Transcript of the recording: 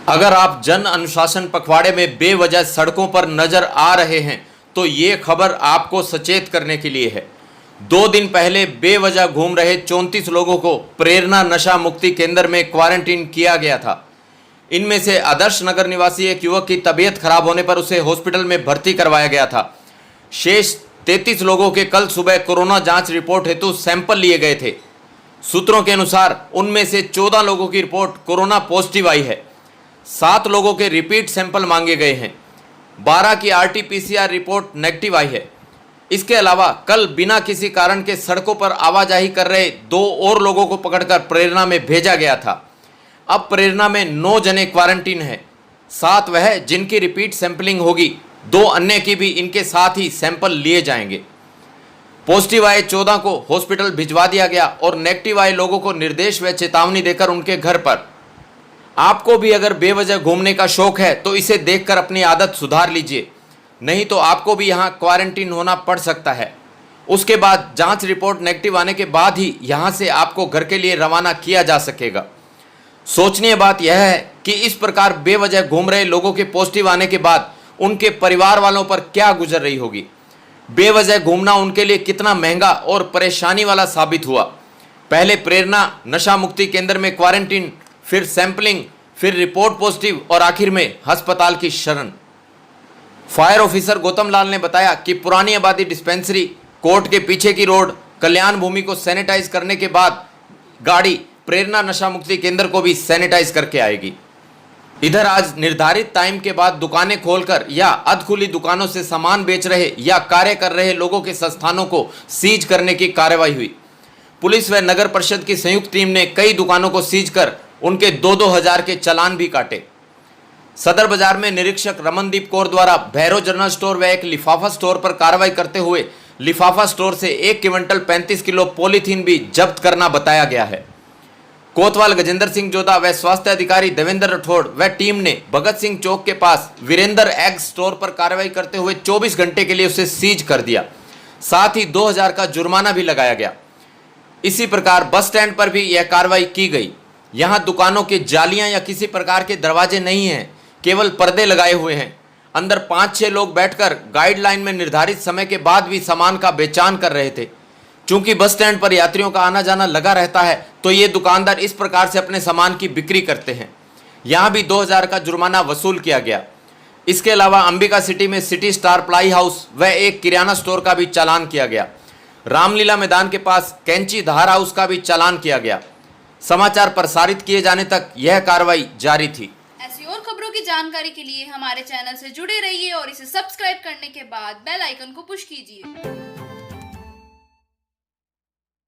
अगर आप जन अनुशासन पखवाड़े में बेवजह सड़कों पर नजर आ रहे हैं तो ये खबर आपको सचेत करने के लिए है। 2 दिन पहले बेवजह घूम रहे 34 लोगों को प्रेरणा नशा मुक्ति केंद्र में क्वारंटीन किया गया था। इनमें से आदर्श नगर निवासी एक युवक की तबीयत खराब होने पर उसे हॉस्पिटल में भर्ती करवाया गया था। शेष 33 लोगों के कल सुबह कोरोना जांच रिपोर्ट हेतु सैंपल लिए गए थे। सूत्रों के अनुसार उनमें से 14 लोगों की रिपोर्ट कोरोना पॉजिटिव आई है। 7 लोगों के रिपीट सैंपल मांगे गए हैं। 12 की RT-PCR रिपोर्ट नेगेटिव आई है। इसके अलावा कल बिना किसी कारण के सड़कों पर आवाजाही कर रहे 2 और लोगों को पकड़कर प्रेरणा में भेजा गया था। अब प्रेरणा में 9 जने क्वारंटीन हैं। 7 वह जिनकी रिपीट सैंपलिंग होगी, 2 अन्य की भी इनके साथ ही सैंपल लिए जाएंगे। पॉजिटिव आए 14 को हॉस्पिटल भिजवा दिया गया और नेगेटिव आए लोगों को निर्देश व चेतावनी देकर उनके घर पर। आपको भी अगर बेवजह घूमने का शौक है तो इसे देखकर अपनी आदत सुधार लीजिए, नहीं तो आपको भी यहाँ क्वारंटीन होना पड़ सकता है। उसके बाद जांच रिपोर्ट नेगेटिव आने के बाद ही यहाँ से आपको घर के लिए रवाना किया जा सकेगा। सोचनीय बात यह है कि इस प्रकार बेवजह घूम रहे लोगों के पॉजिटिव आने के बाद उनके परिवार वालों पर क्या गुजर रही होगी। बेवजह घूमना उनके लिए कितना महंगा और परेशानी वाला साबित हुआ। पहले प्रेरणा नशा मुक्ति केंद्र में क्वारंटीन, फिर सैंपलिंग, फिर रिपोर्ट पॉजिटिव और आखिर में अस्पताल की शरण। फायर ऑफिसर गौतम लाल ने बताया कि पुरानी आबादी डिस्पेंसरी, कोर्ट के पीछे की रोड, कल्याण भूमि को सैनिटाइज करने के बाद गाड़ी प्रेरणा नशा मुक्ति केंद्र को भी सैनिटाइज करके आएगी। इधर आज निर्धारित टाइम के बाद दुकानें खोलकर या अधखुली दुकानों से सामान बेच रहे या कार्य कर रहे लोगों के संस्थानों को सीज करने की कार्रवाई हुई। पुलिस व नगर परिषद की संयुक्त टीम ने कई दुकानों को सीज कर उनके 2-2 हजार के चालान भी काटे। सदर बाजार में निरीक्षक रमनदीप कौर द्वारा भैरव जनरल स्टोर व एक लिफाफा स्टोर पर कार्रवाई करते हुए लिफाफा स्टोर से 1 क्विंटल 35 किलो पॉलीथीन भी जब्त करना बताया गया है। कोतवाल गजेंद्र सिंह जोधा व स्वास्थ्य अधिकारी देवेंद्र राठौड़ व टीम ने भगत सिंह चौक के पास वीरेंद्र एग स्टोर पर कार्रवाई करते हुए 24 घंटे के लिए उसे सीज कर दिया। साथ ही 2000 का जुर्माना भी लगाया गया। इसी प्रकार बस स्टैंड पर भी यह कार्रवाई की गई। यहाँ दुकानों के जालियां या किसी प्रकार के दरवाजे नहीं हैं, केवल पर्दे लगाए हुए हैं। अंदर 5-6 लोग बैठकर गाइडलाइन में निर्धारित समय के बाद भी सामान का बेचान कर रहे थे। चूंकि बस स्टैंड पर यात्रियों का आना जाना लगा रहता है तो ये दुकानदार इस प्रकार से अपने सामान की बिक्री करते हैं। यहाँ भी 2000 का जुर्माना वसूल किया गया। इसके अलावा अंबिका सिटी में सिटी स्टार प्लाई हाउस व एक किराना स्टोर का भी चालान किया गया। रामलीला मैदान के पास कैंची धार हाउस का भी चालान किया गया। समाचार प्रसारित किए जाने तक यह कार्रवाई जारी थी। ऐसी और खबरों की जानकारी के लिए हमारे चैनल से जुड़े रहिए और इसे सब्सक्राइब करने के बाद बेल आइकन को पुश कीजिए।